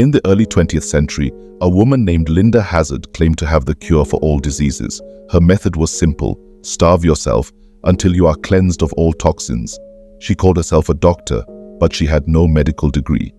In the early 20th century, a woman named Linda Hazzard claimed to have the cure for all diseases. Her method was simple: starve yourself until you are cleansed of all toxins. She called herself a doctor, but she had no medical degree.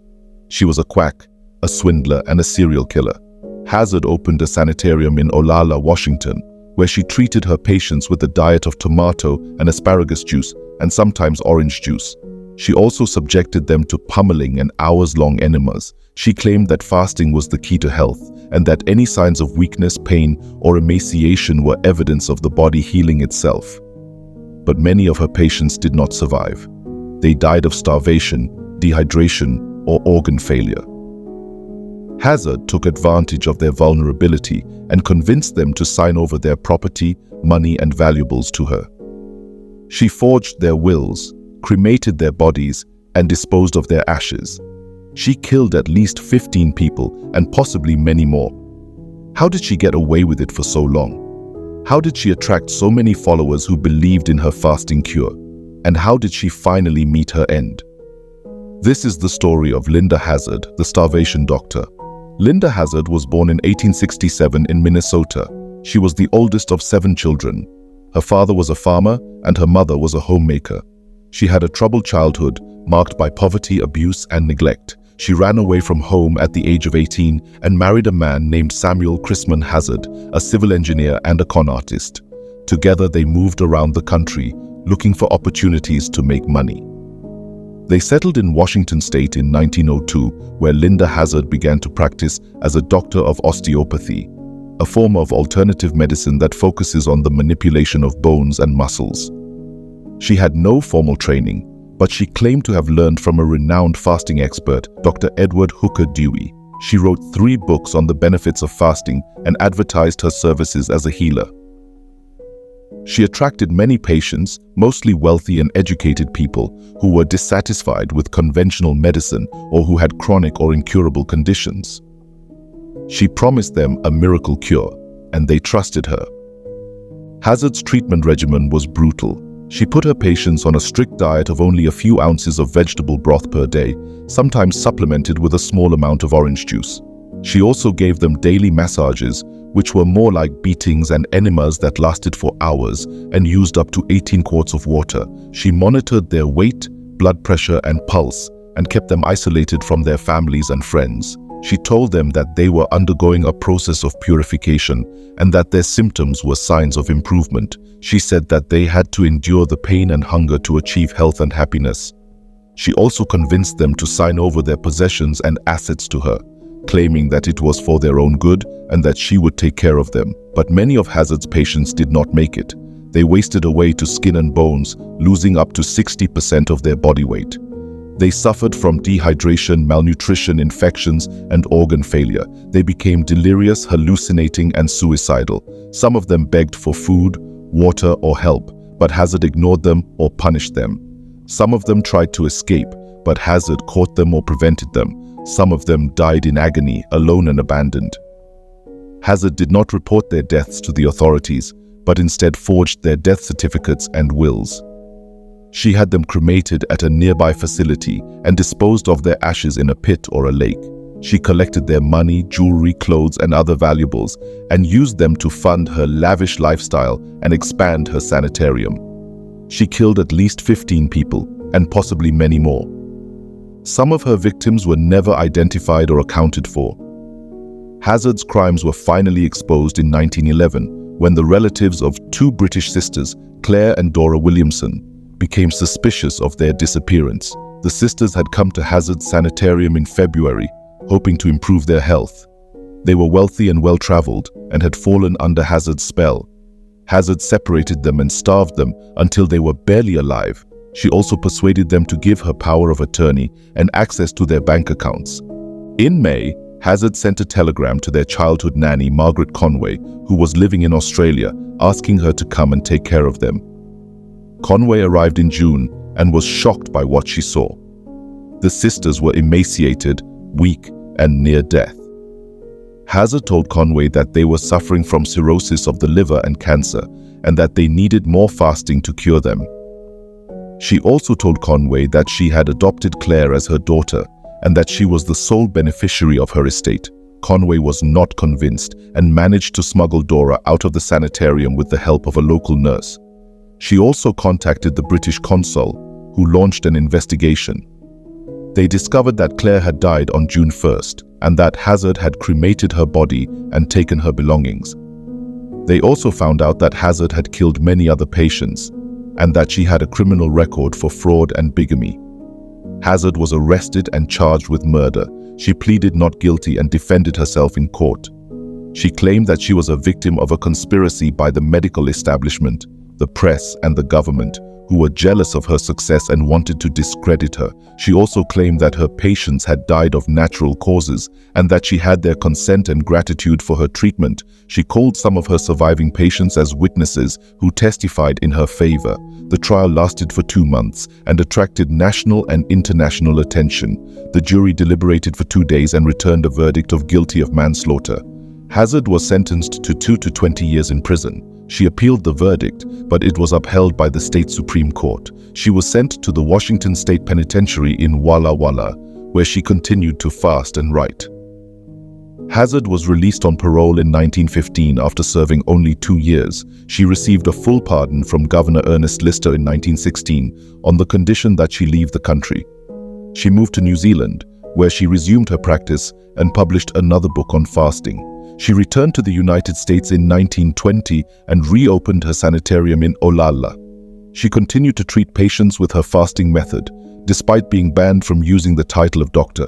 She was a quack, a swindler, and a serial killer. Hazzard opened a sanitarium in Olalla, Washington, where she treated her patients with a diet of tomato and asparagus juice and sometimes orange juice. She also subjected them to pummeling and hours-long enemas. She claimed that fasting was the key to health and that any signs of weakness, pain, or emaciation were evidence of the body healing itself. But many of her patients did not survive. They died of starvation, dehydration, or organ failure. Hazzard took advantage of their vulnerability and convinced them to sign over their property, money, and valuables to her. She forged their wills, cremated their bodies, and disposed of their ashes. She killed at least 15 people and possibly many more. How did she get away with it for so long? How did she attract so many followers who believed in her fasting cure? And how did she finally meet her end? This is the story of Linda Hazzard, the starvation doctor. Linda Hazzard was born in 1867 in Minnesota. She was the oldest of 7 children. Her father was a farmer and her mother was a homemaker. She had a troubled childhood marked by poverty, abuse, and neglect. She ran away from home at the age of 18 and married a man named Samuel Chrisman Hazzard, a civil engineer and a con artist. Together they moved around the country, looking for opportunities to make money. They settled in Washington State in 1902, where Linda Hazzard began to practice as a doctor of osteopathy, a form of alternative medicine that focuses on the manipulation of bones and muscles. She had no formal training, but she claimed to have learned from a renowned fasting expert, Dr. Edward Hooker Dewey. She wrote 3 books on the benefits of fasting and advertised her services as a healer. She attracted many patients, mostly wealthy and educated people, who were dissatisfied with conventional medicine or who had chronic or incurable conditions. She promised them a miracle cure, and they trusted her. Hazzard's treatment regimen was brutal. She put her patients on a strict diet of only a few ounces of vegetable broth per day, sometimes supplemented with a small amount of orange juice. She also gave them daily massages, which were more like beatings and enemas that lasted for hours and used up to 18 quarts of water. She monitored their weight, blood pressure, and pulse, and kept them isolated from their families and friends. She told them that they were undergoing a process of purification and that their symptoms were signs of improvement. She said that they had to endure the pain and hunger to achieve health and happiness. She also convinced them to sign over their possessions and assets to her, claiming that it was for their own good and that she would take care of them. But many of Hazzard's patients did not make it. They wasted away to skin and bones, losing up to 60% of their body weight. They suffered from dehydration, malnutrition, infections, and organ failure. They became delirious, hallucinating, and suicidal. Some of them begged for food, water, or help, but Hazzard ignored them or punished them. Some of them tried to escape, but Hazzard caught them or prevented them. Some of them died in agony, alone and abandoned. Hazzard did not report their deaths to the authorities, but instead forged their death certificates and wills. She had them cremated at a nearby facility and disposed of their ashes in a pit or a lake. She collected their money, jewelry, clothes, and other valuables and used them to fund her lavish lifestyle and expand her sanitarium. She killed at least 15 people and possibly many more. Some of her victims were never identified or accounted for. Hazzard's crimes were finally exposed in 1911 when the relatives of 2 British sisters, Claire and Dora Williamson, became suspicious of their disappearance. The sisters had come to Hazzard's sanitarium in February, hoping to improve their health. They were wealthy and well-traveled and had fallen under Hazzard's spell. Hazzard separated them and starved them until they were barely alive. She also persuaded them to give her power of attorney and access to their bank accounts. In May, Hazzard sent a telegram to their childhood nanny, Margaret Conway, who was living in Australia, asking her to come and take care of them. Conway arrived in June and was shocked by what she saw. The sisters were emaciated, weak, and near death. Hazzard told Conway that they were suffering from cirrhosis of the liver and cancer, and that they needed more fasting to cure them. She also told Conway that she had adopted Claire as her daughter, and that she was the sole beneficiary of her estate. Conway was not convinced and managed to smuggle Dora out of the sanitarium with the help of a local nurse. She also contacted the British consul, who launched an investigation. They discovered that Claire had died on June 1st and that Hazzard had cremated her body and taken her belongings. They also found out that Hazzard had killed many other patients and that she had a criminal record for fraud and bigamy. Hazzard was arrested and charged with murder. She pleaded not guilty and defended herself in court. She claimed that she was a victim of a conspiracy by the medical establishment, the press, and the government, who were jealous of her success and wanted to discredit her. She also claimed that her patients had died of natural causes and that she had their consent and gratitude for her treatment. She called some of her surviving patients as witnesses who testified in her favor. The trial lasted for 2 months and attracted national and international attention. The jury deliberated for 2 days and returned a verdict of guilty of manslaughter. Hazzard was sentenced to 2 to 20 years in prison. She appealed the verdict, but it was upheld by the state Supreme Court. She was sent to the Washington State Penitentiary in Walla Walla, where she continued to fast and write. Hazzard was released on parole in 1915 after serving only 2 years. She received a full pardon from Governor Ernest Lister in 1916 on the condition that she leave the country. She moved to New Zealand, where she resumed her practice and published another book on fasting. She returned to the United States in 1920 and reopened her sanitarium in Olalla. She continued to treat patients with her fasting method, despite being banned from using the title of doctor.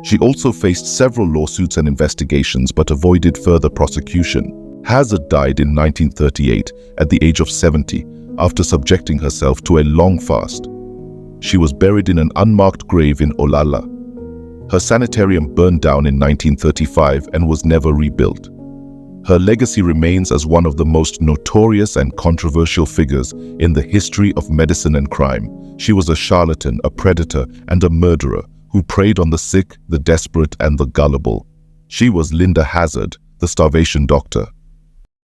She also faced several lawsuits and investigations but avoided further prosecution. Hazzard died in 1938 at the age of 70 after subjecting herself to a long fast. She was buried in an unmarked grave in Olalla. Her sanitarium burned down in 1935 and was never rebuilt. Her legacy remains as one of the most notorious and controversial figures in the history of medicine and crime. She was a charlatan, a predator, and a murderer who preyed on the sick, the desperate, and the gullible. She was Linda Hazzard, the starvation doctor.